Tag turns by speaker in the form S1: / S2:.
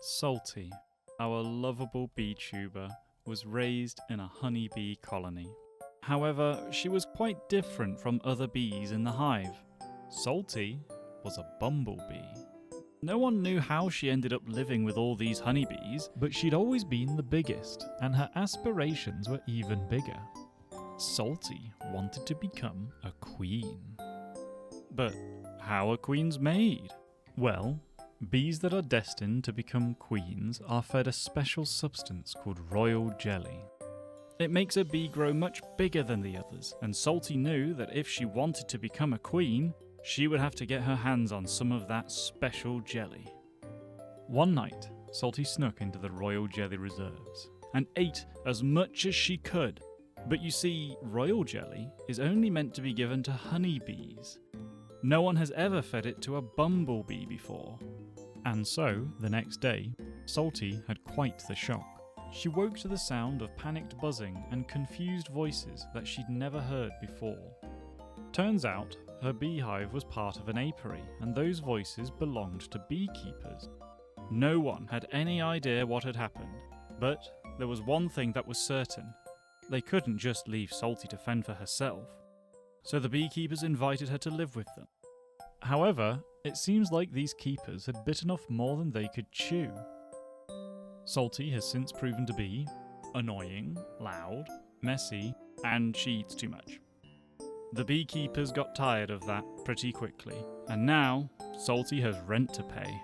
S1: Salty, our lovable beetuber, was raised in a honeybee colony. However, she was quite different from other bees in the hive. Salty was a bumblebee. No one knew how she ended up living with all these honeybees, but she'd always been the biggest, and her aspirations were even bigger. Salty wanted to become a queen. But how are queens made? Well, bees that are destined to become queens are fed a special substance called royal jelly. It makes a bee grow much bigger than the others, and Salty knew that if she wanted to become a queen, she would have to get her hands on some of that special jelly. One night, Salty snuck into the royal jelly reserves and ate as much as she could. But you see, royal jelly is only meant to be given to honeybees. No one has ever fed it to a bumblebee before. And so, the next day, Salty had quite the shock. She woke to the sound of panicked buzzing and confused voices that she'd never heard before. Turns out, her beehive was part of an apiary, and those voices belonged to beekeepers. No one had any idea what had happened, but there was one thing that was certain. They couldn't just leave Salty to fend for herself. So the beekeepers invited her to live with them. However, it seems like these keepers had bitten off more than they could chew. Salty has since proven to be annoying, loud, messy, and she eats too much. The beekeepers got tired of that pretty quickly, and now Salty has rent to pay.